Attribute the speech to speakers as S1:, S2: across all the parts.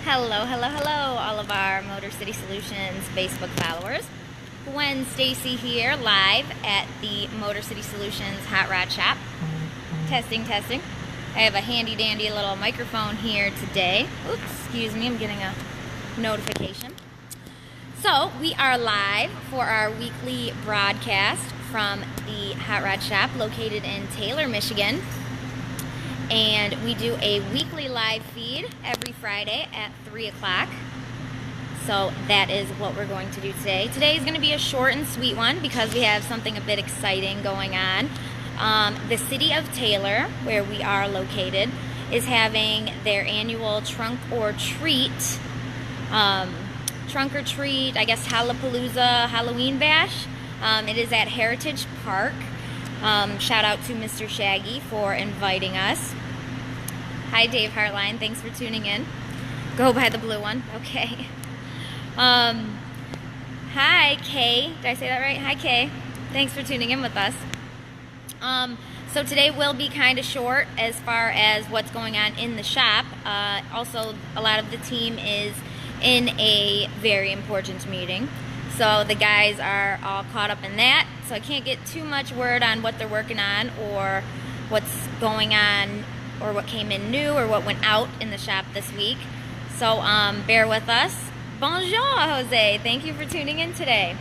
S1: Hello, hello, hello, all of our Motor City Solutions Facebook followers. Gwen Stacy here, live at the Motor City Solutions Hot Rod Shop. Testing. I have a handy dandy little microphone here today. Oops, excuse me, I'm getting a notification. So, we are live for our weekly broadcast from the Hot Rod Shop located in Taylor, Michigan. And we do a weekly live feed every Friday at 3 o'clock. So that is what we're going to do today. Today is going to be a short and sweet one because we have something a bit exciting going on. The city of Taylor, where we are located, is having their annual trunk or treat, I guess Hallapalooza Halloween Bash. It is at Heritage Park. Shout out to Mr. Shaggy for inviting us. Hi, Dave Hartline. Thanks for tuning in. Go by the blue one. Okay. Hi, Kay. Did I say that right? Hi, Kay. Thanks for tuning in with us. So today will be kind of short as far as what's going on in the shop. Also, a lot of the team is in a very important meeting. So the guys are all caught up in that. So I can't get too much word on what they're working on or what's going on or what came in new or what went out in the shop this week. So bear with us. Bonjour, Jose. Thank you for tuning in today.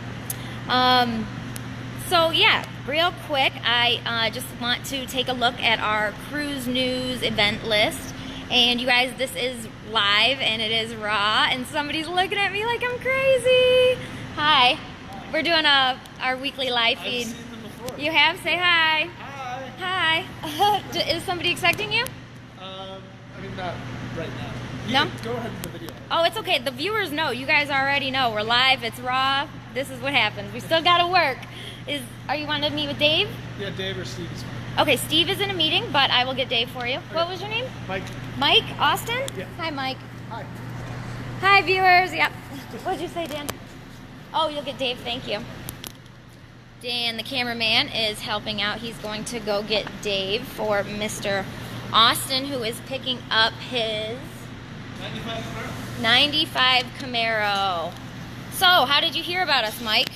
S1: So yeah, real quick, I just want to take a look at our Cruis'News event list. And you guys, this is live and it is raw and somebody's looking at me like I'm crazy. Hi. We're doing our weekly live feed.
S2: I've seen them before.
S1: You have? Say hi.
S2: Hi.
S1: Hi. Is somebody expecting you?
S2: I mean, not right now.
S1: No?
S2: Go ahead with the video.
S1: Oh, it's okay. The viewers know. You guys already know. We're live. It's raw. This is what happens. We still got to work. Are you wanting to meet with Dave?
S2: Yeah, Dave or Steve is fine.
S1: Okay, Steve is in a meeting, but I will get Dave for you.
S2: Okay.
S1: What was your name?
S2: Mike.
S1: Mike Austin?
S2: Yeah.
S1: Hi, Mike.
S2: Hi.
S1: Hi, viewers. Yep. What'd you say, Dan? Oh, you'll get Dave. Thank you. Dan, the cameraman, is helping out. He's going to go get Dave for Mr. Austin, who is picking up his 95 Camaro. So, how did you hear about us, Mike?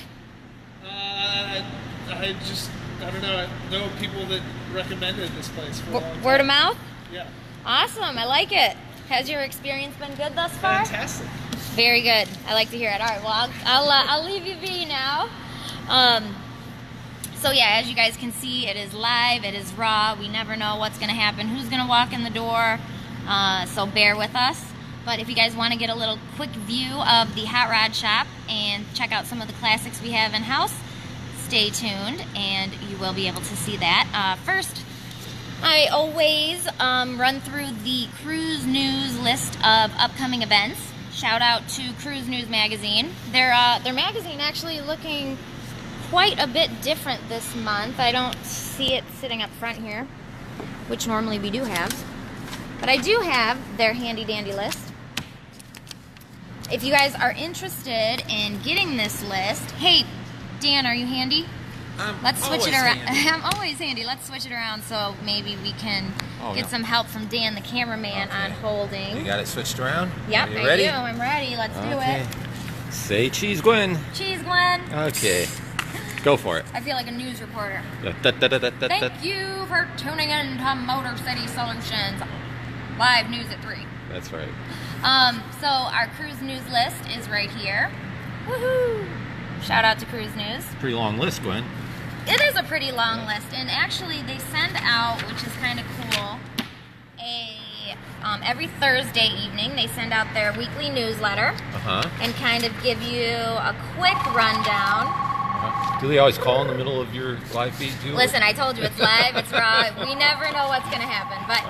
S2: I don't know. I know people that recommended this place for a long time.
S1: Word of mouth?
S2: Yeah.
S1: Awesome. I like it. Has your experience been good thus far?
S2: Fantastic.
S1: Very good. I like to hear it. All right. Well, I'll leave you be now. So yeah, as you guys can see, it is live. It is raw. We never know what's going to happen. Who's going to walk in the door? So bear with us. But if you guys want to get a little quick view of the Hot Rod Shop and check out some of the classics we have in house, stay tuned and you will be able to see that. First, I always run through the Cruis'News list of upcoming events. Shout out to Cruis'News magazine. Their magazine actually looking quite a bit different this month. I don't see it sitting up front here, which normally we do have. But I do have their handy dandy list. If you guys are interested in getting this list, hey, Dan, are you handy? Let's switch it around. I'm always handy. Let's switch it around so maybe we can get some help from Dan, the cameraman, on holding.
S3: You got it switched around?
S1: Yep,
S3: Are you
S1: I
S3: ready?
S1: do. I'm ready. Let's do it.
S3: Say cheese, Gwen.
S1: Cheese, Gwen.
S3: Okay. Go for it.
S1: I feel like a news reporter.
S3: Thank
S1: Thank you for tuning in to Motor City Solutions. Live news at 3.
S3: That's right.
S1: So our Cruis'News list is right here. Woohoo! Shout out to Cruis'News.
S3: Pretty long list, Gwen.
S1: It is a pretty long list, and actually they send out, which is kind of cool, every Thursday evening they send out their weekly newsletter and kind of give you a quick rundown.
S3: Do they always call in the middle of your live feed too?
S1: Listen, I told you it's live, it's raw. We never know what's going to happen, but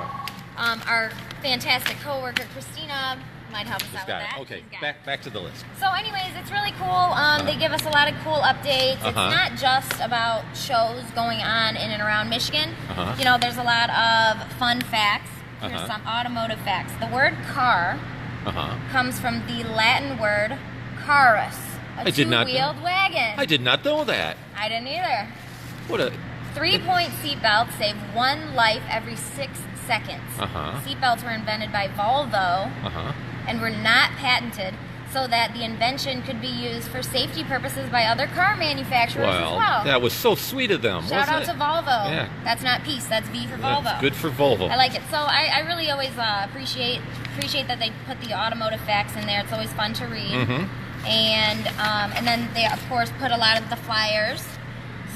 S1: our fantastic coworker Christina might help us out with that.
S3: Okay, back to the list.
S1: So anyways, it's really cool. They give us a lot of cool updates. It's not just about shows going on in and around Michigan. You know, there's a lot of fun facts. Here's some automotive facts. The word car comes from the Latin word carus, a two-wheeled wagon.
S3: I did not know that.
S1: I didn't either.
S3: What a...
S1: 3-point seatbelts save one life every 6 seconds.
S3: Uh-huh.
S1: Seatbelts were invented by Volvo and were not patented, so that the invention could be used for safety purposes by other car manufacturers as well.
S3: That was so sweet of them,
S1: Shout out
S3: wasn't
S1: to Volvo.
S3: Yeah.
S1: That's not peace, that's V for Volvo.
S3: That's good for Volvo.
S1: I like it. So I really always appreciate that they put the automotive facts in there. It's always fun to read. And then they, of course, put a lot of the flyers.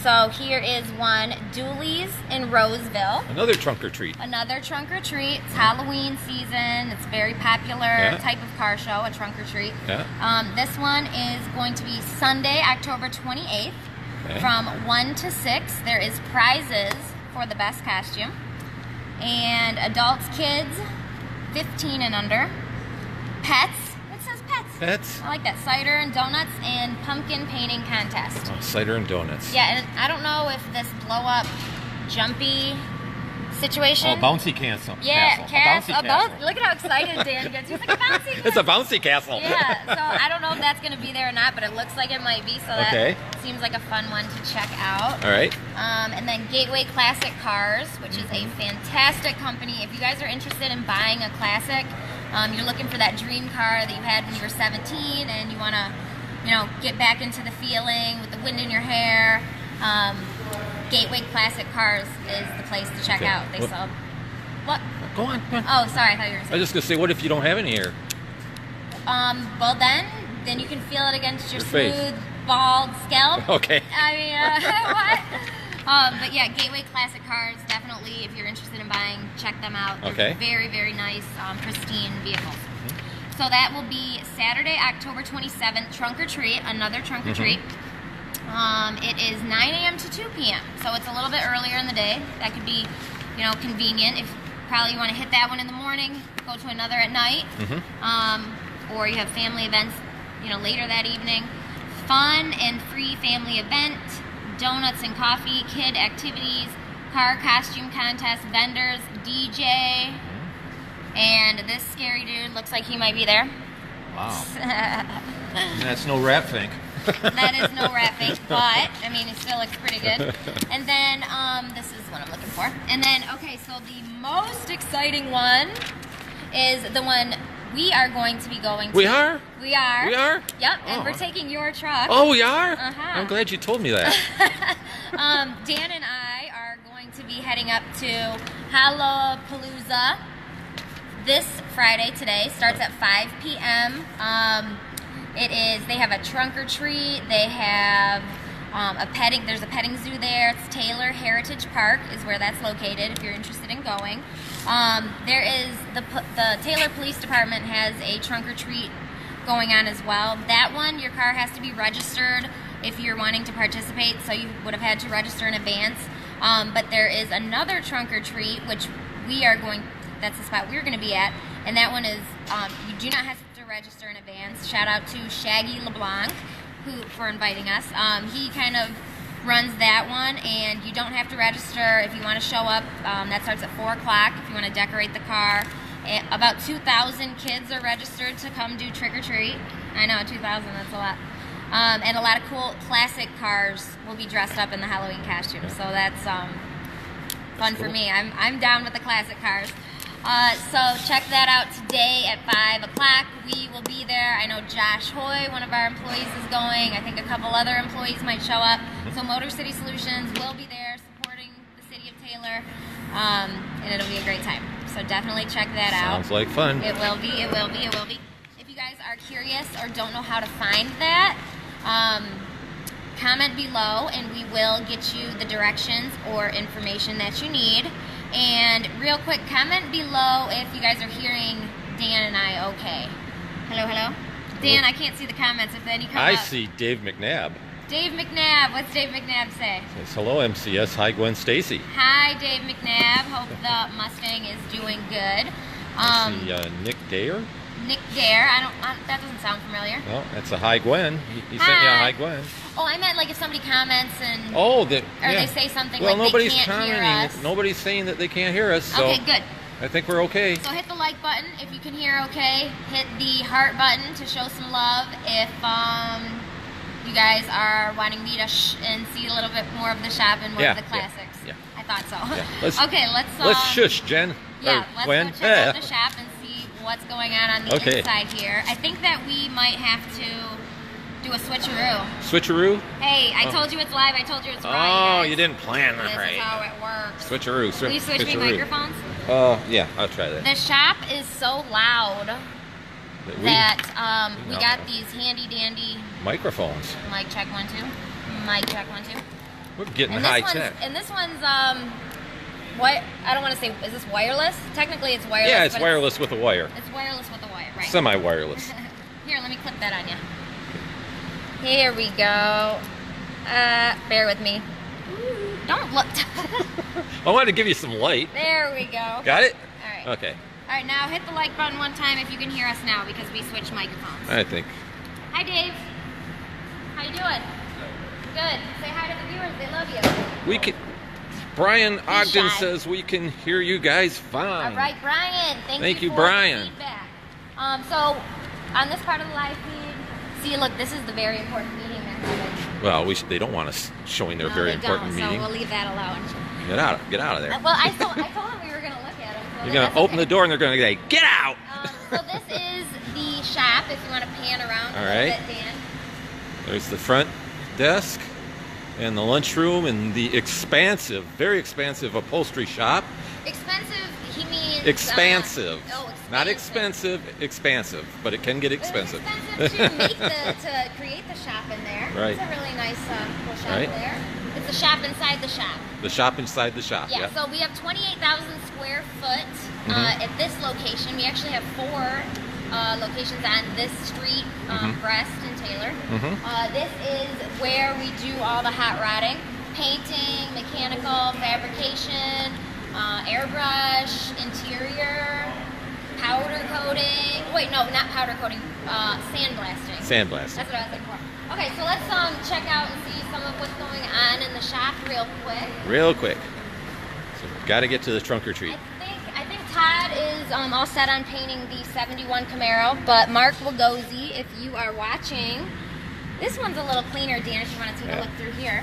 S1: So here is one, Dooley's in Roseville.
S3: Another trunk or treat.
S1: Another trunk or treat. It's Halloween season. It's a very popular type of car show, a trunk or treat. This one is going to be Sunday, October 28th from 1 to 6. There is prizes for the best costume. And adults, kids, 15 and under. Pets. It says pets.
S3: Pets.
S1: I like that. Cider and donuts and pumpkin painting contest.
S3: Oh, cider and donuts.
S1: Yeah, and I don't know if this blow-up, jumpy situation.
S3: Oh, bouncy castle.
S1: Yeah,
S3: castle. A bouncy castle.
S1: Look at how excited Dan gets. He's like, a bouncy castle.
S3: It's a bouncy castle.
S1: Yeah, so I don't know if that's going to be there or not, but it looks like it might be, so that seems like a fun one to check out.
S3: All right.
S1: And then Gateway Classic Cars, which is a fantastic company. If you guys are interested in buying a classic, you're looking for that dream car that you had when you were 17 and you want to, you know, get back into the feeling with the wind in your hair, Gateway Classic Cars is the place to check out. They sell... What?
S3: Go on.
S1: Oh, sorry, I thought you were going to say...
S3: I was just going to say, what if you don't have any hair?
S1: Well then you can feel it against your
S3: face.
S1: smooth, bald scalp.
S3: Okay.
S1: I mean, what? But yeah, Gateway Classic Cars, definitely, if you're interested in buying, check them out. They're very, very nice, pristine vehicles. So that will be Saturday, October 27th, trunk or treat, another trunk or treat. It is 9 a.m. to 2 p.m., so it's a little bit earlier in the day. That could be, you know, convenient. If probably you want to hit that one in the morning, go to another at night, or you have family events, you know, later that evening. Fun and free family event, donuts and coffee, kid activities, car costume contest, vendors, DJ, and this scary dude looks like he might be there.
S3: Wow. That's no rat fink.
S1: That is no rat fake, but I mean it still looks pretty good. And then this is what I'm looking for. And then okay, so the most exciting one is the one we are going to be going to.
S3: We are?
S1: We are.
S3: We are?
S1: Yep, and we're taking your truck.
S3: Oh, we are? I'm glad you told me that.
S1: Dan and I are going to be heading up to Hallapalooza this Friday today. Starts at 5 p.m. They have a trunk or treat. They have there's a petting zoo there. It's Taylor Heritage Park is where that's located if you're interested in going. There is the Taylor Police Department has a trunk or treat going on as well. That one, your car has to be registered if you're wanting to participate, so you would have had to register in advance. But there is another trunk or treat, which that's the spot we're going to be at, and that one is, you do not have to register in advance. Shout out to Shaggy LeBlanc for inviting us. He kind of runs that one, and you don't have to register if you want to show up. That starts at 4 o'clock if you want to decorate the car. About 2,000 kids are registered to come do trick-or-treat. I know, 2,000, that's a lot. And a lot of cool classic cars will be dressed up in the Halloween costumes, so that's fun for me. I'm down with the classic cars. So check that out today at 5 o'clock. We will be there. I know Josh Hoy, one of our employees, is going. I think a couple other employees might show up. So Motor City Solutions will be there supporting the city of Taylor, and it'll be a great time. So definitely check that out.
S3: Sounds like fun.
S1: It will be, it will be, it will be. If you guys are curious or don't know how to find that, comment below and we will get you the directions or information that you need. And real quick, comment below if you guys are hearing Dan and I okay. Hello, hello? Dan, I can't see the comments if any come
S3: I
S1: up.
S3: see Dave McNabb.
S1: Dave McNabb, what's Dave McNabb say?
S3: Says, hello, MCS. Hi, Gwen Stacy.
S1: Hi, Dave McNabb. Hope the Mustang is doing good.
S3: I see Nick Dare.
S1: Nick Dare. That doesn't sound familiar.
S3: No, that's a Hi Gwen. He sent me a Hi Gwen.
S1: Oh, I meant like if somebody comments and they say something
S3: well,
S1: like
S3: nobody's
S1: they can't hear
S3: commenting.
S1: us.
S3: Nobody's saying that they can't hear us. So
S1: okay, good.
S3: I think we're okay.
S1: So hit the like button if you can hear okay. Hit the heart button to show some love if you guys are wanting me to and see a little bit more of the shop and more of the classics.
S3: Yeah.
S1: I thought so.
S3: Yeah.
S1: Okay, let's
S3: shush, Jen.
S1: Yeah,
S3: Or
S1: let's
S3: Gwen?
S1: go check out the shop and see what's going on the
S3: Okay.
S1: inside here. I think that we might have to do a switcheroo.
S3: Switcheroo?
S1: Hey, I
S3: Oh.
S1: told you it's live. I told you it's right.
S3: Oh,
S1: guys.
S3: you didn't plan that
S1: This
S3: right.
S1: is how it works.
S3: Switcheroo.
S1: Will you switch me microphones?
S3: Oh, yeah, I'll try that.
S1: The shop is so loud that we
S3: No.
S1: got these handy dandy
S3: Microphones.
S1: mic check 1 2. Mic check 1 2.
S3: We're getting
S1: And
S3: high
S1: this
S3: tech.
S1: one's, and this one's what I don't want to say, is this wireless? Technically it's wireless.
S3: Yeah, it's
S1: but
S3: wireless with a wire.
S1: It's wireless with a wire, right?
S3: Semi-wireless.
S1: Here, let me clip that on you. Here we go. Bear with me. Don't look.
S3: I wanted to give you some light.
S1: There we go.
S3: Got it?
S1: All right.
S3: Okay.
S1: All right, now hit the like button one time if you can hear us now because we switched microphones.
S3: I think.
S1: Hi, Dave. How you doing? Good. Say hi to the viewers. They love you.
S3: We can. Brian Ogden
S1: shy.
S3: says we can hear you guys fine.
S1: All right, Brian. Thank you for
S3: Brian.
S1: the feedback. So, on this part of the live feed, see, look, this is the very important meeting they're having.
S3: Well, they don't want us showing their
S1: No,
S3: very
S1: they
S3: important
S1: don't,
S3: meeting.
S1: So we'll leave that alone.
S3: Get out of there.
S1: Well, I told them we were going to look at them. So
S3: You're gonna
S1: that's
S3: open
S1: okay.
S3: the door and they're gonna say, "Get out!"
S1: So this is the shop. If you want to pan around
S3: All
S1: a little
S3: right.
S1: bit, Dan.
S3: There's the front desk and the lunchroom and the very expansive upholstery shop.
S1: Expensive, he means...
S3: Expansive.
S1: Expensive.
S3: Not expensive, expansive, but it can get expensive.
S1: It's expensive to create the shop in there.
S3: Right.
S1: It's a really nice little shop
S3: Right.
S1: there. It's the shop inside the shop.
S3: The shop inside the shop.
S1: Yeah,
S3: Yep.
S1: so we have 28,000 square foot at this location. We actually have 4 locations on this street, Brest and Taylor. This is where we do all the hot rodding, painting, mechanical, fabrication, airbrush, interior, powder coating. Wait, no, not powder coating, sandblasting.
S3: Sandblasting.
S1: That's what I was looking for. Okay, so let's check out and see some of what's going on in the shop real quick.
S3: Real quick. So got to get to the trunk or treat.
S1: I think Todd is all set on painting the 71 Camaro, but Mark Wagozi, if you are watching, this one's a little cleaner, Dan, if you want to take a look through here.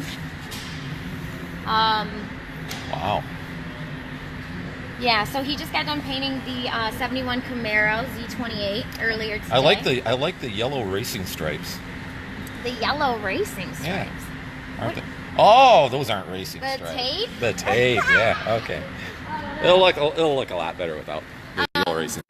S3: Wow.
S1: Yeah, so he just got done painting the 71 Camaro Z28 earlier today.
S3: I like the yellow racing stripes.
S1: The yellow racing stripes.
S3: Yeah. Aren't they? Oh, those aren't racing
S1: The
S3: stripes.
S1: tape?
S3: The tape, yeah. Okay. It'll look a lot better without the yellow racing.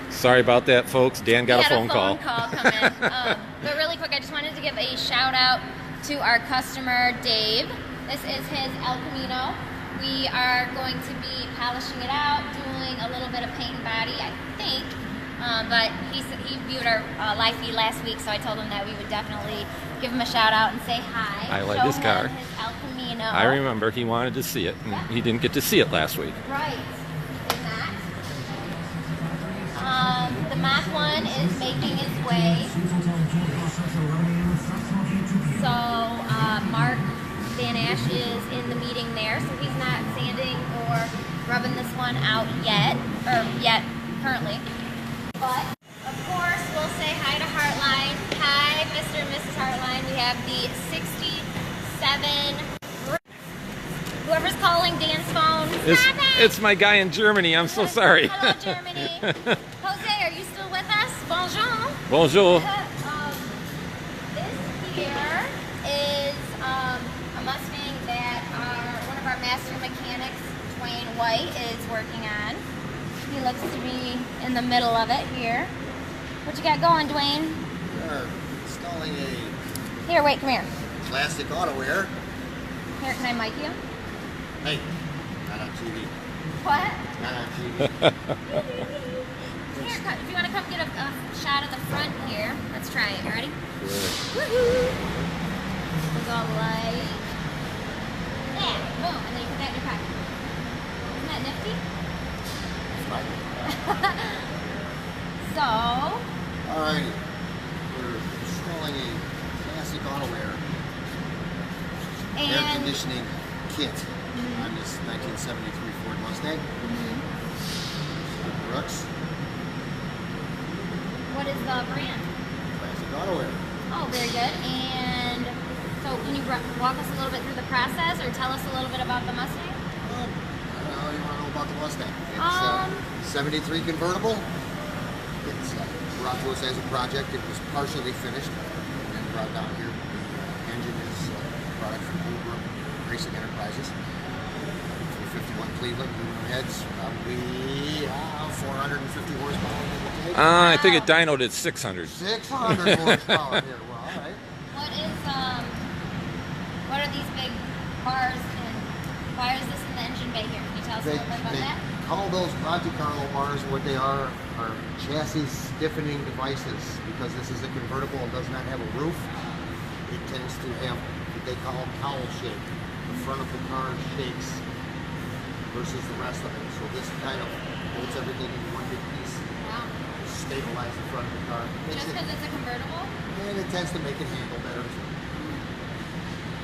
S3: Sorry about that, folks. Dan got a phone call.
S1: come in. But really quick, I just wanted to give a shout out to our customer, Dave. This is his El Camino. We are going to be polishing it out, doing a little bit of paint and body, I think. But he viewed our live feed last week, so I told him that we would definitely give him a shout out and say hi.
S3: I like
S1: Show
S3: this car.
S1: him his El Camino.
S3: I remember he wanted to see it, and he didn't get to see it last week.
S1: Right. He did not. The Mach 1 is making its way. So Mark Van Ash is in the meeting there, so he's not sanding or rubbing this one out yet, currently. But, of course, we'll say hi to Heartline. Hi, Mr. and Mrs. Heartline. We have the 67. Whoever's calling Dan's phone, stop it!
S3: It's my guy in Germany. I'm so sorry.
S1: Hello, Germany. Jose, are you still with us? Bonjour.
S3: Bonjour.
S1: This here is a Mustang that one of our master mechanics, Duane White, is working on. He looks to be in the middle of it here. What you got going, Duane?
S4: We're installing a
S1: Here, wait, come here.
S4: plastic auto wear.
S1: Here, can I mic you?
S4: Hey, not on TV.
S1: What?
S4: Not on TV.
S1: Here, if you want to come get a shot of the front here, let's try it. You ready? Woohoo! We'll go light. Yeah, boom, and then you put that in your pocket. Isn't that nifty? So,
S4: Alrighty. We're installing a plastic auto wear air
S1: and
S4: conditioning kit on this 1973 Ford Mustang. Brooks,
S1: what is the brand?
S4: plastic auto wear.
S1: Oh, very good. And so, can you walk us a little bit through the process or tell us a little bit about the Mustang?
S4: I don't know, you want to know about about the Mustang? It's 73 convertible. It's brought to us as a project. It was partially finished and then brought down here. The engine is a product from Blue Racing Enterprises. 351 Cleveland, aluminum heads, probably 450 horsepower.
S3: I think it dynoed at 600.
S4: 600 horsepower here. Well, all right.
S1: What are these big bars and why is this in the engine bay here? Can you tell us a little bit about that?
S4: Call those Monte Carlo bars what they are chassis stiffening devices, because this is a convertible and does not have a roof. It tends to have what they call cowl shake. The front of the car shakes versus the rest of it. So this kind of holds everything in one big piece.
S1: Wow.
S4: To stabilize the front of the car.
S1: Just because it's a convertible?
S4: And it tends to make it handle better.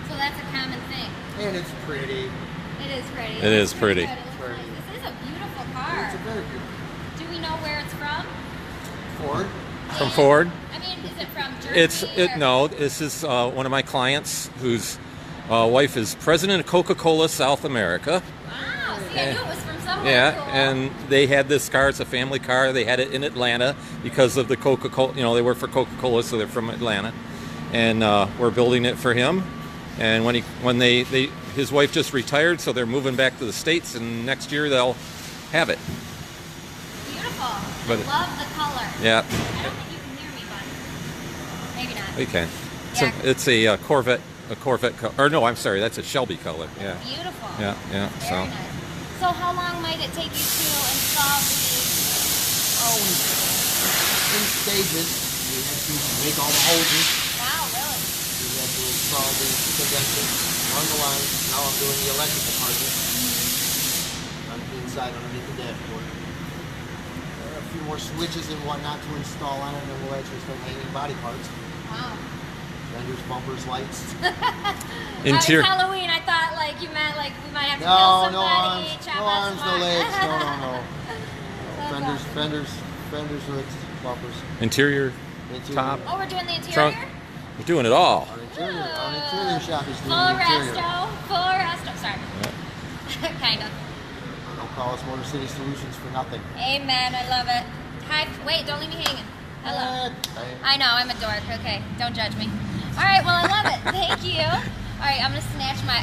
S1: So that's a common thing.
S4: And it's pretty.
S1: It is pretty.
S3: It is pretty.
S1: Good. It looks nice. This is a beautiful car.
S4: It's a very beautiful.
S1: Do we know where it's from?
S4: Ford.
S3: From Ford.
S1: I mean, is it from Germany?
S3: No. This is one of my clients whose wife is president of Coca-Cola South America.
S1: Wow. See, I knew it was from somewhere.
S3: Yeah,
S1: cool.
S3: and they had this car. It's a family car. They had it in Atlanta because of the Coca-Cola. You know, they work for Coca-Cola, so they're from Atlanta, and we're building it for him. And when his wife just retired, so they're moving back to the States, and next year they'll have it.
S1: Beautiful.
S3: But
S1: I love the color.
S3: Yeah.
S1: I don't think you can hear me, but maybe not.
S3: We can.
S1: Yeah.
S3: It's a Corvette. A Corvette or no, I'm sorry, that's a Shelby color. Yeah.
S1: Beautiful.
S3: Yeah.
S1: Very nice. So how long might it take you to install these?
S4: Oh, in stages. We had to make all the hoses.
S1: Wow, really?
S4: We had to install the condensers on the line. Now I'm doing the electrical part of it. On the inside, underneath the dashboard. There are a few more switches and whatnot to install on it, and then we'll actually start hanging body parts.
S1: Wow.
S4: Fenders, bumpers, lights.
S1: It's Halloween. I thought like you meant like we might have to kill somebody.
S4: No arms, no legs. No. Fenders, hoods, bumpers.
S3: Interior, top.
S1: Oh, we're doing the interior?
S3: Trunk. We're doing it all.
S4: Our interior shop is doing
S1: Full
S4: the interior.
S1: resto. Sorry.
S3: Yeah.
S1: Kind of.
S4: Don't call us Motor City Solutions for nothing.
S1: Amen. I love it. Hi. Wait, don't leave me hanging. Hello. I know, I'm a dork. Okay, don't judge me. All right, well, I love it. Thank you. All right, I'm gonna snatch my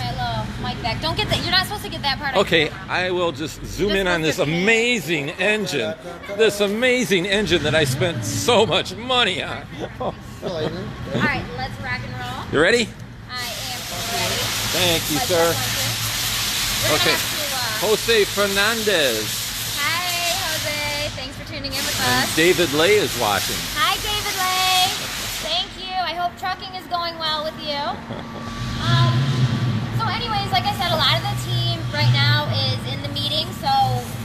S1: little mic back. Don't get that. You're not supposed to get that part.
S3: Okay, I will just zoom in on this amazing engine. This amazing engine that I spent so much money on.
S1: All right, let's rock and roll.
S3: You ready?
S1: I am ready.
S3: Thank you,
S1: Let's
S3: sir.
S1: We're
S3: Okay.
S1: gonna have
S3: Jose Fernandez.
S1: hi, Jose. Thanks for tuning in with
S3: And
S1: us.
S3: David Lay is watching.
S1: Hi, David Lay. Thank you. I hope trucking is going well with you. So anyways, like I said, a lot of the team right now is in the meeting, so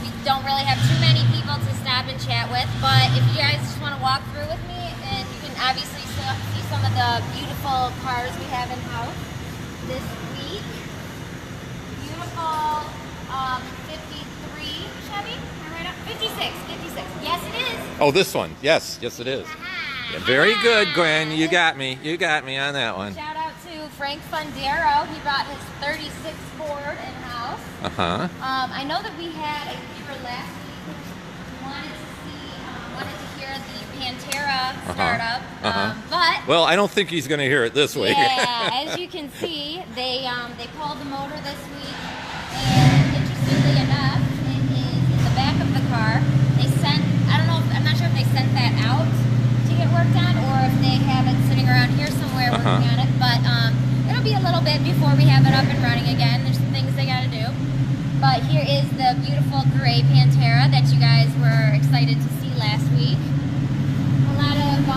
S1: we don't really have too many people to stop and chat with. But if you guys just want to walk through with me, and you can obviously see some of the beautiful cars we have in-house this week. Beautiful 53 Chevy. Am I right up? 56. Yes, it is.
S3: Oh, this one. Yes, it is. Yeah, very good, Gwen. You got me on that one.
S1: Shout out to Frank Fundero. He brought his 36 Ford in-house.
S3: Uh-huh.
S1: I know that we had a viewer last week who wanted to hear the Pantera startup. But
S3: Well, I don't think he's going to hear it this week.
S1: yeah, as you can see, they pulled the motor this week, and interestingly enough, it is in the back of the car. They sent, I'm not sure if they sent that out to get worked on, or if they have it sitting around here somewhere working on it. But it'll be a little bit before we have it up and running again. There's some things they got to do. But here is the beautiful gray Pantera that you guys were excited to see last week. A lot of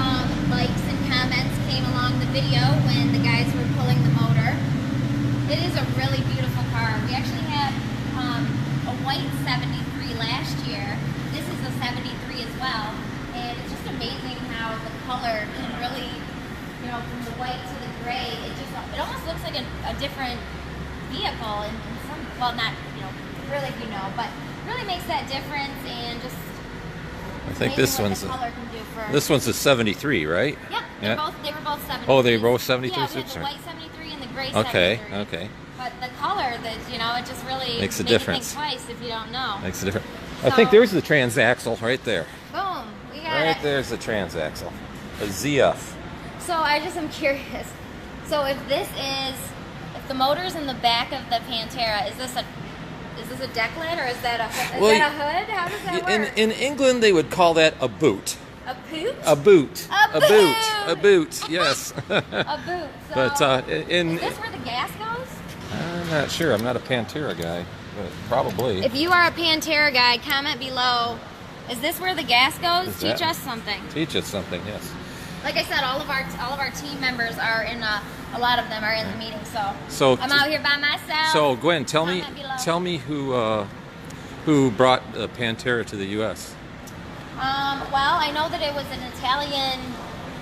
S1: likes and comments came along the video when the guys were pulling the motor. It is a really beautiful car. We actually had a white 73 last year. This is a 73 as well. And it's just amazing how the color can really, from the white to the gray, it almost looks like a different vehicle in some, well, not, really, but really makes that difference. And just
S3: I think this one's a 73, right?
S1: Yeah, they were both 73.
S3: Oh, they were both 73?
S1: Yeah, we had the white 73 and the gray 73.
S3: Okay.
S1: But the color, you know, it just really
S3: Makes a
S1: makes you
S3: difference.
S1: think twice if you don't know.
S3: Makes a difference. I think there's the transaxle right there.
S1: Boom, we got
S3: Right
S1: it.
S3: there's the transaxle. A ZF.
S1: So I just am curious. So if the motor's in the back of the Pantera, is this a deck lid or is that a hood?
S3: Well,
S1: Is that a hood? How does that work?
S3: In England, they would call that a boot.
S1: A boot?
S3: A boot.
S1: A
S3: boot.
S1: boot.
S3: A boot. Yes.
S1: A boot. So
S3: But
S1: is this where the gas goes?
S3: I'm not sure. I'm not a Pantera guy, but probably.
S1: If you are a Pantera guy, comment below. Is this where the gas goes?
S3: Is
S1: Teach
S3: that-
S1: us something.
S3: Teach us something. Yes.
S1: Like I said, all of our team members are in. A lot of them are in the meeting.
S3: So
S1: I'm out here by myself.
S3: So Gwen, tell me who brought the Pantera to the U.S.
S1: Well, I know that it was an Italian,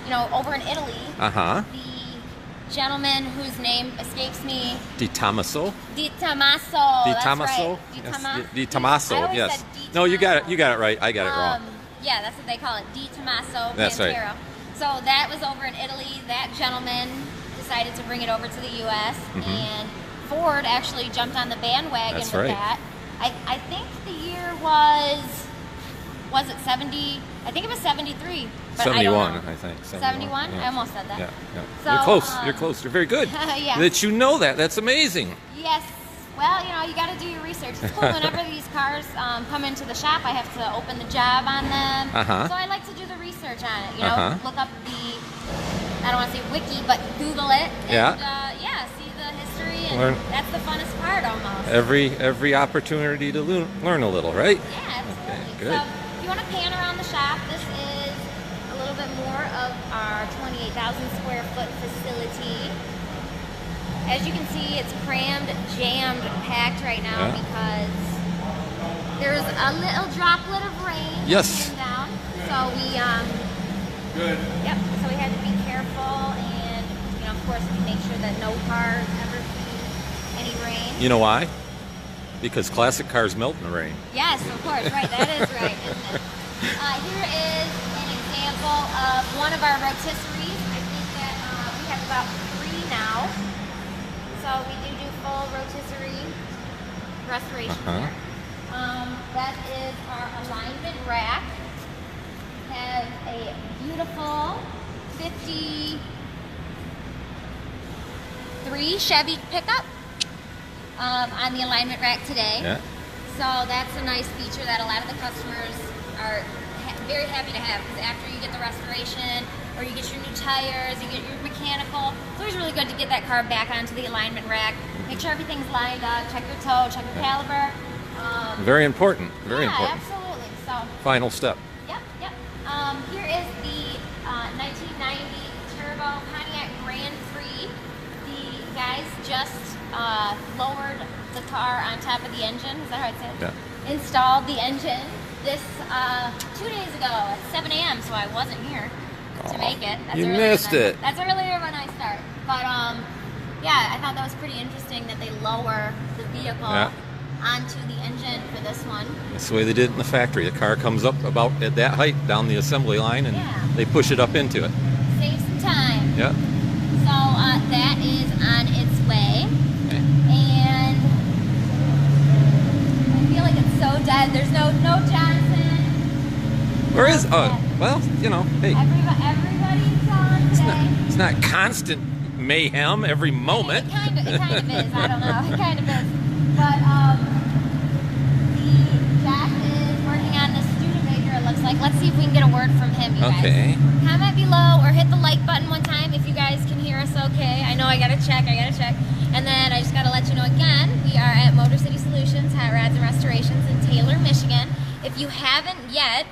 S1: you know, over in Italy.
S3: Uh-huh.
S1: The gentleman whose name escapes me.
S3: Di Tommaso.
S1: Di Tommaso.
S3: Di
S1: That's
S3: Tommaso.
S1: right.
S3: Yes. Di Tommaso.
S1: I always
S3: Yes.
S1: said Di
S3: No, you got it.
S1: Tommaso.
S3: You got it right. I got it wrong.
S1: Yeah, that's what they call it. Di Tommaso
S3: That's right.
S1: Pantera. So that was over in Italy. That gentleman decided to bring it over to the U.S. And Ford actually jumped on the bandwagon
S3: That's
S1: with
S3: right.
S1: that. I think the year was it 70? I think it was 73. But
S3: 71,
S1: I don't know.
S3: I think.
S1: 71?
S3: Yeah.
S1: I almost said that.
S3: Yeah.
S1: So,
S3: You're close. You're close. You're very good.
S1: Yeah.
S3: That you know that. That's amazing.
S1: Yes. Well, you know, you got to do your research. It's cool. Whenever these cars come into the shop, I have to open the job on them. So I like to do the research on it. You know, look up I don't want to say wiki, but Google it. And, see the history. And that's the funnest part almost.
S3: Every opportunity to learn a little, right?
S1: Yeah, absolutely.
S3: Okay, good.
S1: So if you want to pan around the shop, this is a little bit more of our 28,000 square foot facility. As you can see, it's crammed, jammed, packed right now because there's a little droplet of rain coming down. So we
S2: Good.
S1: Yep. So we had to be careful, and you know, of course, we make sure that no cars ever see any rain.
S3: You know why? Because classic cars melt in the rain.
S1: Yes, of course. Right. That is right, isn't it? Here is an example of one of our rotisseries. I think that we have about 3 now. So we do full rotisserie restoration here. That is our alignment rack. Have a beautiful 53 Chevy pickup on the alignment rack today.
S3: Yeah.
S1: So that's a nice feature that a lot of the customers are very happy to have, because after you get the restoration or you get your new tires, you get your mechanical, it's always really good to get that car back onto the alignment rack. Make sure everything's lined up, check your toe, check your caliber.
S3: Very important. Very important.
S1: Absolutely. So.
S3: Final step.
S1: Yep. Here is the 1990 Turbo Pontiac Grand Prix. The guys just lowered the car on top of the engine. Is that how it's said?
S3: Yeah.
S1: Installed the engine this 2 days ago at 7 a.m. So I wasn't here to make it.
S3: You missed it.
S1: That's earlier when I start. But yeah, I thought that was pretty interesting that they lower the vehicle onto the engine for this one.
S3: That's the way they did it in the factory. The car comes up about at that height down the assembly line, and they push it up into it.
S1: Save some time.
S3: Yeah.
S1: So that is on its way.
S3: Okay.
S1: And I feel like it's so dead. There's no Johnson.
S3: Where is? Well, you know, hey.
S1: Everybody's on today.
S3: It's not constant mayhem every moment.
S1: It kind of is. I don't know. It kind of is. But the Jack is working on the Studebaker, it looks like. Let's see if we can get a word from him, you guys. Comment below or hit the like button one time if you guys can hear us okay. I know I gotta check. And then I just gotta let you know again, we are at Motor City Solutions, Hot Rods and Restorations in Taylor, Michigan. If you haven't yet,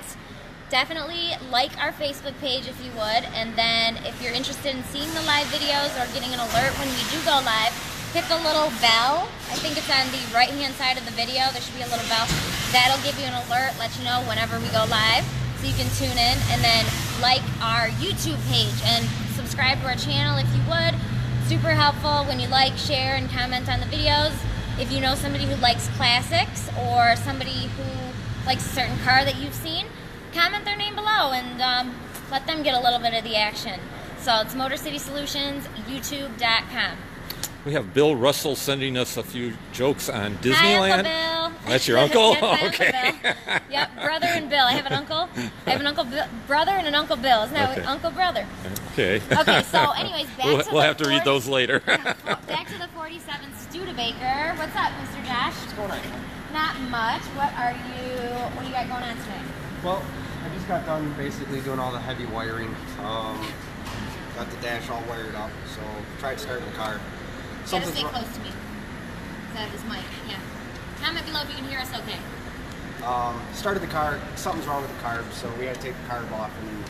S1: definitely like our Facebook page if you would. And then if you're interested in seeing the live videos or getting an alert when we do go live, hit the little bell. I think it's on the right-hand side of the video. There should be a little bell. That'll give you an alert, let you know whenever we go live, so you can tune in. And then like our YouTube page and subscribe to our channel if you would. Super helpful when you like, share, and comment on the videos. If you know somebody who likes classics or somebody who likes a certain car that you've seen, comment their name below and let them get a little bit of the action. So it's Motor City Solutions, YouTube.com.
S3: We have Bill Russell sending us a few jokes on
S1: Hi,
S3: Disneyland.
S1: Uncle Bill.
S3: That's your uncle?
S1: That's my
S3: Okay.
S1: Uncle Bill. Yep, brother and Bill. I have an uncle. I have an uncle brother and an uncle Bill. Isn't that
S3: Okay.
S1: uncle brother?
S3: Okay.
S1: Okay, so anyways, back to
S3: we'll
S1: the
S3: have to read those later.
S1: Back to the 47 Studebaker. What's up, Mr. Josh?
S5: What's going on?
S1: Not much. What do you got going on today?
S5: Well, I just got done basically doing all the heavy wiring. Got the dash all wired up, so tried starting the car.
S1: You gotta stay close to me. That is mic. Yeah. Comment below if you can hear us okay.
S5: Started the car, something's wrong with the carb, so we had to take the carb off and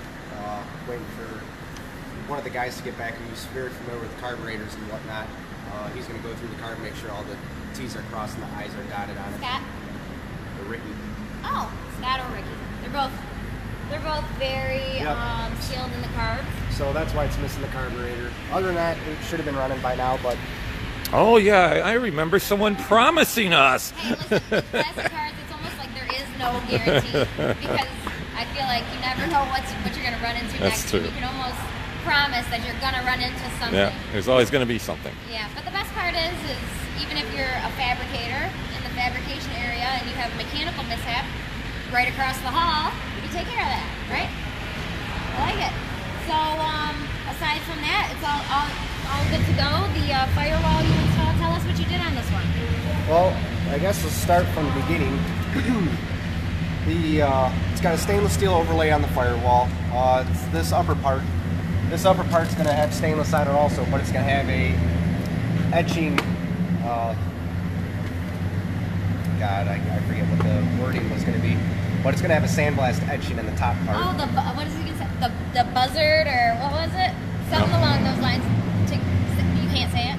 S5: waiting for one of the guys to get back who's very familiar with carburetors and whatnot. He's going to go through the car and make sure all the T's are crossed and the I's are dotted on it.
S1: Scott?
S5: Or Ricky.
S1: Oh, Scott or Ricky. They're both very skilled in the carbs.
S5: So that's why it's missing the carburetor. Other than that, it should have been running by now, but
S3: Oh, yeah. I remember someone promising us.
S1: Hey, listen, with classic cars, it's almost like there is no guarantee because I feel like you never know what you're going to run into
S3: That's
S1: next.
S3: true.
S1: You can almost promise that you're going to run into something.
S3: Yeah, there's always going to be something.
S1: Yeah, but the best part is even if you're a fabricator in the fabrication area and you have a mechanical mishap right across the hall, you take care of that, right? I like it. So aside from that, it's all good to go. The firewall you installed, tell us what you did on this one.
S5: well, I guess let's start from the beginning. It's got a stainless steel overlay on the firewall. It's this upper part. This upper part's going to have stainless on it also, but it's going to have a etching. God, I forget what the wording was going to be, but it's going to have a sandblast etching in the top part.
S1: Oh, what is it you said? The buzzard or what was it? Something along those lines. You can't say it.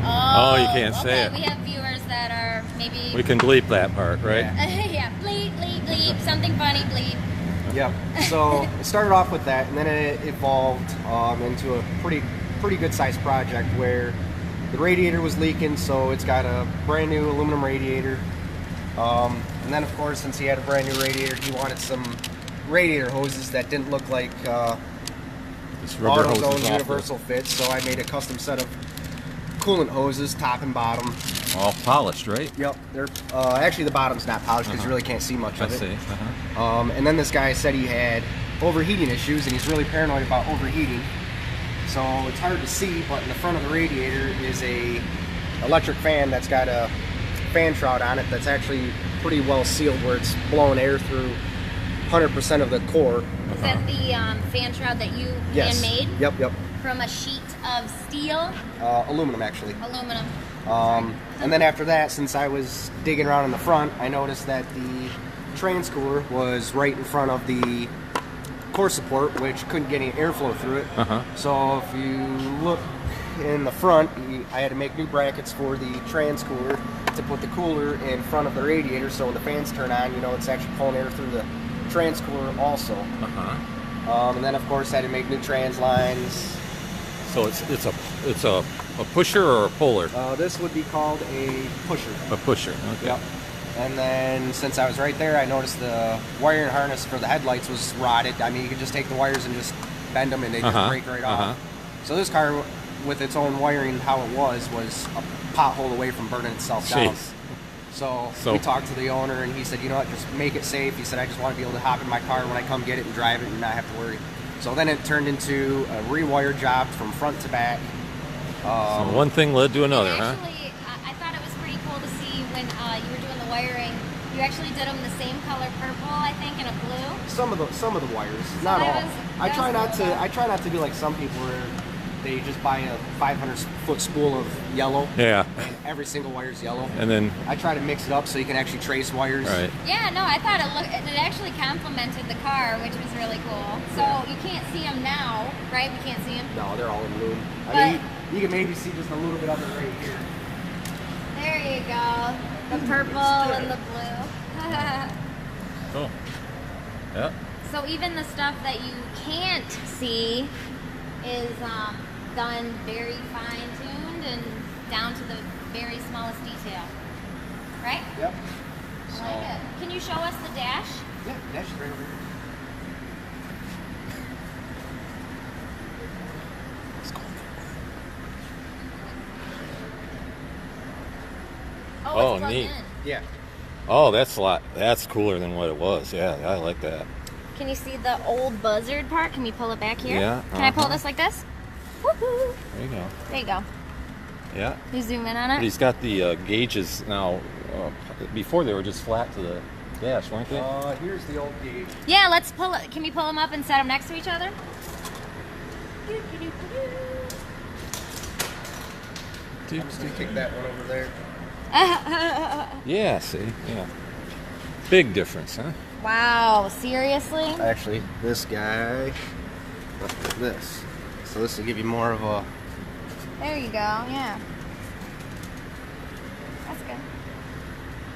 S3: Oh, you can't say it.
S1: We have viewers that are maybe.
S3: We can bleep that part, right?
S1: Yeah, bleep, bleep, bleep. Something funny, bleep.
S5: Yep. So it started off with that, and then it evolved into a pretty good sized project where the radiator was leaking, so it's got a brand new aluminum radiator. And then, of course, since he had a brand new radiator, he wanted some radiator hoses that didn't look like
S3: This rubber hose is
S5: AutoZone
S3: awful.
S5: universal fit. So I made a custom set of coolant hoses, top and bottom.
S3: All polished, right?
S5: Yep. They're actually the bottom's not polished because you really can't see much
S3: I
S5: of it.
S3: see.
S5: And then this guy said he had overheating issues, and he's really paranoid about overheating. So it's hard to see, but in the front of the radiator is a electric fan that's got a fan shroud on it that's actually pretty well sealed, where it's blowing air through 100% of the core.
S1: Is that the fan shroud that you handmade?
S5: Yep.
S1: From a sheet of steel?
S5: Aluminum, actually.
S1: Aluminum.
S5: And then after that, since I was digging around in the front, I noticed that the trans cooler was right in front of the core support, which couldn't get any airflow through it. So if you look in the front, I had to make new brackets for the trans cooler to put the cooler in front of the radiator, so when the fans turn on, it's actually pulling air through the trans cooler also. And then of course I had to make new trans lines.
S3: So it's a pusher or a puller?
S5: This would be called a pusher.
S3: A pusher. Okay.
S5: Yep. And then since I was right there, I noticed the wiring harness for the headlights was rotted. I mean, you could just take the wires and just bend them and they just break right off. So this car, with its own wiring, how it was a pothole away from burning itself down. So we talked to the owner and he said, you know what, just make it safe. He said, I just want to be able to hop in my car when I come get it and drive it and not have to worry. So then it turned into a rewire job from front to back.
S3: So one thing led to another, huh?
S1: Actually, I thought it was pretty cool to see when you were doing the wiring. You actually did them the same color purple, I think, and a blue.
S5: Some of the wires, not all. I try not to be like some people where they just buy a 500-foot spool of yellow.
S3: Yeah.
S5: And every single wire is yellow.
S3: And then
S5: I try to mix it up so you can actually trace wires.
S3: Right.
S1: Yeah, no, I thought it actually complemented the car, which was really cool. So you can't see them now, right? We can't see them.
S5: No, they're all in loom. I mean, you can maybe see just a little bit of it right here.
S1: There you go. The purple and the blue.
S3: Cool. Yeah.
S1: So even the stuff that you can't see is done very fine-tuned and down to the very smallest detail. Right?
S5: Yep.
S1: I like it. Can you show us the dash?
S5: Yeah, dash is right over here.
S3: Oh,
S1: it's plugged
S3: neat.
S1: in.
S5: Yeah.
S3: Oh, that's a lot. That's cooler than what it was. Yeah, I like that.
S1: Can you see the old buzzard part? Can we pull it back here?
S3: Yeah,
S1: Can I pull
S3: uh-huh.
S1: this like this? Woohoo!
S3: There you go.
S1: There you go.
S3: Yeah.
S1: You zoom in on
S3: But
S1: it.
S3: he's got the gauges now. Before they were just flat to the dash, weren't they?
S5: Here's the old gauge.
S1: Yeah, let's pull it. Can we pull them up and set them next to each other?
S5: I'm just gonna kick that one over there.
S3: Yeah, see? Yeah. Big difference, huh?
S1: Wow, seriously?
S5: Actually, this guy, this. So this will give you more of a.
S1: There you go, yeah. That's good.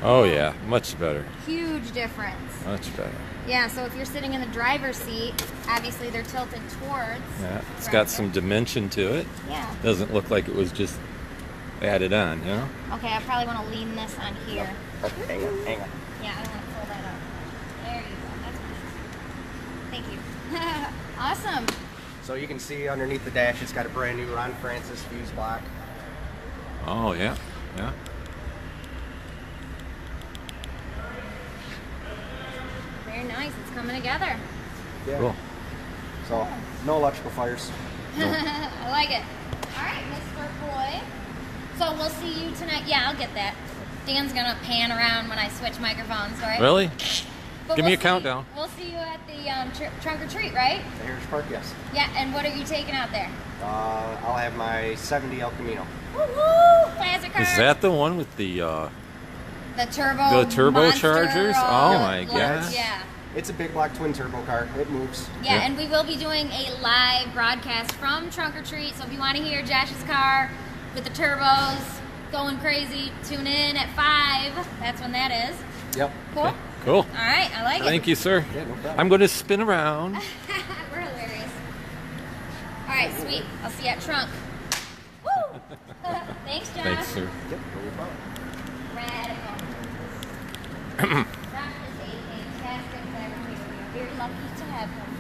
S3: Oh, yeah. Much better.
S1: Huge difference.
S3: Much better.
S1: Yeah, so if you're sitting in the driver's seat, obviously they're tilted towards.
S3: Yeah. It's
S1: the
S3: got
S1: driver.
S3: some dimension to it.
S1: Yeah.
S3: Doesn't look like it was just added on, you know?
S1: Okay, I probably want to lean this on here.
S5: Hang on, hang on.
S1: Yeah, I want to pull that up. There you go. That's fine. Thank you. Awesome.
S5: So you can see underneath the dash, it's got a brand new Ron Francis fuse block.
S3: Oh, yeah. Yeah.
S1: Very nice. It's coming together.
S5: Yeah.
S3: Cool.
S5: So no electrical fires.
S1: I like it. All right, Mr. Boy. So we'll see you tonight. Yeah, I'll get that. Dan's going to pan around when I switch microphones, all right?
S3: Really?
S1: But
S3: Give me
S1: we'll
S3: a countdown.
S1: We'll see you at the trunk or treat, right?
S5: The Heritage Park, yes.
S1: Yeah, and what are you taking out there?
S5: I'll have my 70 El Camino.
S1: Woo-hoo! Classic car.
S3: Is that the one with the
S1: turbo
S3: turbochargers?
S1: monster,
S3: Oh, my
S1: large-
S3: gosh.
S1: Yeah.
S5: It's a big black twin turbo car. It moves.
S1: Yeah,
S3: Yeah.
S1: and we will be doing a live broadcast from Trunk or Treat. So if you want to hear Josh's car with the turbos going crazy, tune in at 5. That's when that is.
S5: Yep.
S1: Cool?
S3: Cool.
S1: All right, I like it.
S3: Thank you, sir.
S5: Yeah, no problem.
S3: I'm going to spin around.
S1: We're hilarious. All right, sweet. I'll see you at Trunk. Woo! Thanks, Josh.
S3: Thanks, sir.
S5: Yep, no problem.
S1: Radical. Josh is a fantastic fabricator. We are very lucky to have him.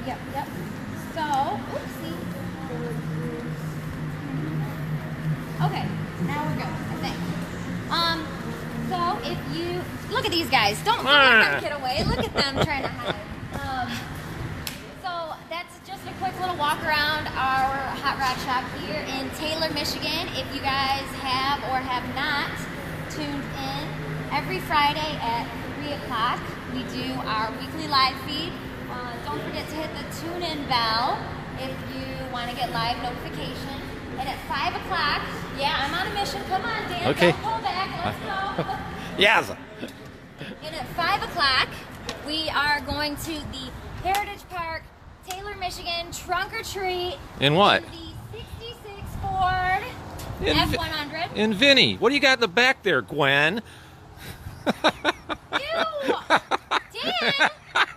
S1: Yep. So, oopsie. Okay, now we're good, I think. So if you look at these guys, don't let them get away. Look at them trying to hide. So that's just a quick little walk around our hot rod shop here in Taylor, Michigan. If you guys have or have not tuned in, every Friday at 3 o'clock we do our weekly live feed. Don't forget to hit the tune-in bell if you want to get live notification. And at 5 o'clock, yeah, I'm on a mission. Come on, Dan.
S3: Okay.
S1: Don't pull back. Let's go.
S3: Yes.
S1: And at 5 o'clock, we are going to the Heritage Park, Taylor, Michigan, trunk or treat.
S3: In what?
S1: In the 66 Ford F100.
S3: And Vinny, what do you got in the back there, Gwen?
S1: Ew! Dan!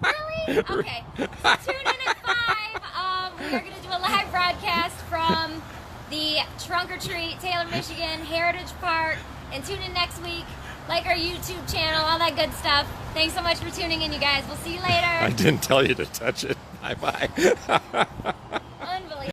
S1: Really? Okay. So tune in at 5. We are going to do a live broadcast from the trunk or treat, Taylor, Michigan, Heritage Park. And tune in next week. Like our YouTube channel, all that good stuff. Thanks so much for tuning in, you guys. We'll see you later.
S3: I didn't tell you to touch it. Bye-bye.